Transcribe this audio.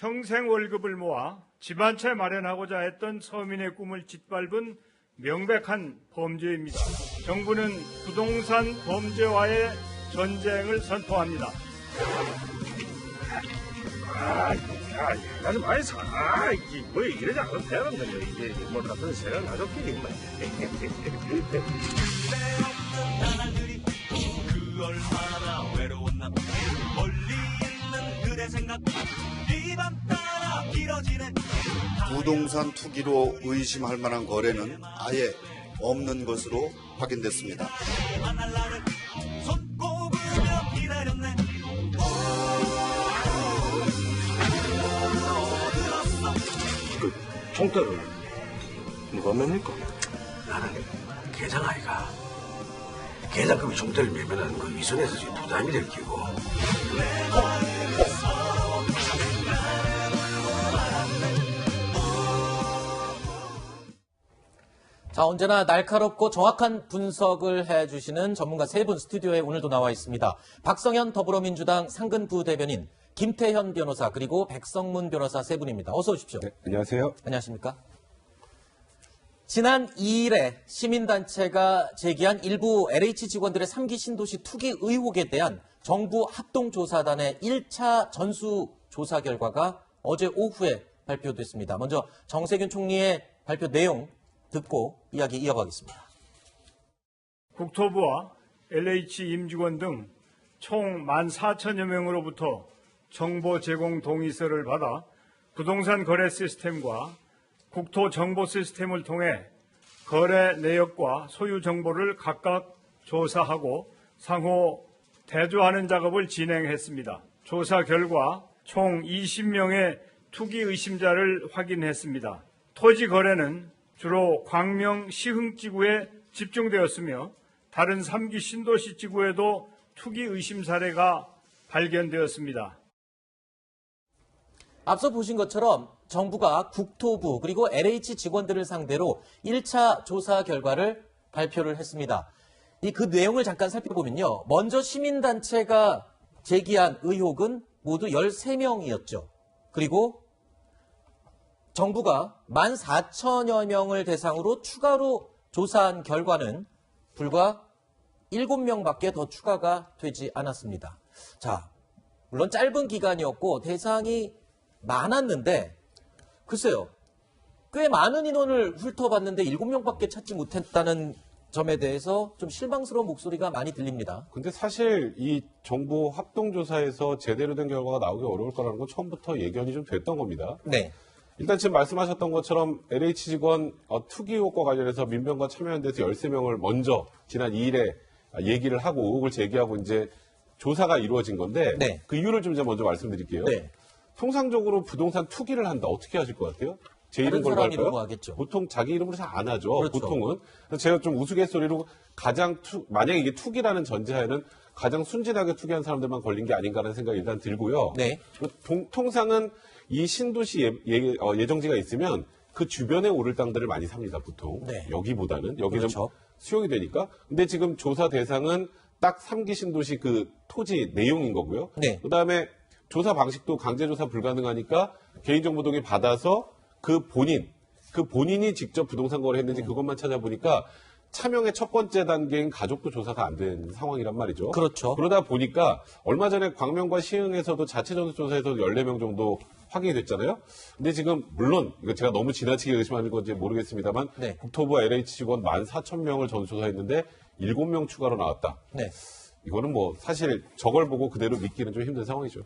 평생 월급을 모아 집 한 채 마련하고자 했던 서민의 꿈을 짓밟은 명백한 범죄입니다. 정부는 부동산 범죄와의 전쟁을 선포합니다. 나좀 많이 사. 이게 뭐 이러지 않아도 되는데요. 이게 뭐 같은 새가 나좋게 뭐. 그 얼마나 외로웠나 멀리 있는 그대 생각 이밤 따라 길어지네. 부동산 투기로 의심할 만한 거래는 아예 없는 것으로 확인됐습니다. 만날 날을 손꼽으며 기다렸네. 그 총대를 누가 맵니까? 나는 계장아이가 계장급이 총대를 매면은 그 위선에서 지금 부담이 될 기고. 자, 언제나 날카롭고 정확한 분석을 해주시는 전문가 세 분 스튜디오에 오늘도 나와 있습니다. 박성현 더불어민주당 상근부 대변인, 김태현 변호사, 그리고 백성문 변호사 세 분입니다. 어서 오십시오. 네, 안녕하세요. 안녕하십니까? 지난 2일에 시민단체가 제기한 일부 LH 직원들의 3기 신도시 투기 의혹에 대한 정부 합동조사단의 1차 전수조사 결과가 어제 오후에 발표됐습니다. 먼저 정세균 총리의 발표 내용 듣고 이야기 이어가겠습니다. 국토부와 LH 임직원 등 총 14,000여 명으로부터 정보 제공 동의서를 받아 부동산 거래 시스템과 국토 정보 시스템을 통해 거래 내역과 소유 정보를 각각 조사하고 상호 대조하는 작업을 진행했습니다. 조사 결과 총 20명의 투기 의심자를 확인했습니다. 토지 거래는 주로 광명 시흥지구에 집중되었으며 다른 3기 신도시 지구에도 투기 의심 사례가 발견되었습니다. 앞서 보신 것처럼 정부가 국토부 그리고 LH 직원들을 상대로 1차 조사 결과를 발표를 했습니다. 그 내용을 잠깐 살펴보면요. 먼저 시민단체가 제기한 의혹은 모두 13명이었죠. 그리고 정부가 14,000여 명을 대상으로 추가로 조사한 결과는 불과 7명밖에 더 추가가 되지 않았습니다. 자, 물론 짧은 기간이었고 대상이 많았는데 글쎄요. 꽤 많은 인원을 훑어봤는데 7명밖에 찾지 못했다는 점에 대해서 좀 실망스러운 목소리가 많이 들립니다. 근데 사실 이 정부 합동조사에서 제대로 된 결과가 나오기 어려울 거라는 건 처음부터 예견이 좀 됐던 겁니다. 네. 일단 지금 말씀하셨던 것처럼 LH 직원 투기 의혹과 관련해서 민변과 참여연대에서 13명을 먼저 지난 2일에 얘기를 하고 의혹을 제기하고 이제 조사가 이루어진 건데 네. 그 이유를 좀 먼저 말씀드릴게요. 네. 통상적으로 부동산 투기를 한다. 어떻게 하실 것 같아요? 제 이름 다른 걸고 사람 할까요? 이름으로 하겠죠. 보통 자기 이름으로 잘 안 하죠. 그렇죠. 보통은. 그래서 제가 좀 우스갯소리로 만약에 이게 투기라는 전제하에는 가장 순진하게 투기한 사람들만 걸린 게 아닌가라는 생각이 일단 들고요. 네. 통상은 이 신도시 예정지가 있으면 그 주변에 오를 땅들을 많이 삽니다, 보통. 네. 여기보다는. 여기는 그렇죠. 수용이 되니까. 근데 지금 조사 대상은 딱 3기 신도시 그 토지 내용인 거고요. 네. 그 다음에 조사 방식도 강제조사 불가능하니까 개인정보 동의 받아서 그 본인이 직접 부동산 거래 했는지 그것만 찾아보니까 차명의 첫 번째 단계인 가족도 조사가 안 된 상황이란 말이죠. 그렇죠. 그러다 보니까 얼마 전에 광명과 시흥에서도 자체 전수조사에서 14명 정도 확인이 됐잖아요. 근데 지금 물론 이거 제가 너무 지나치게 의심하는 건지 모르겠습니다만 네. 국토부와 LH 직원 14,000명을 전수조사했는데 7명 추가로 나왔다. 네. 이거는 뭐 사실 저걸 보고 그대로 믿기는 좀 힘든 상황이죠.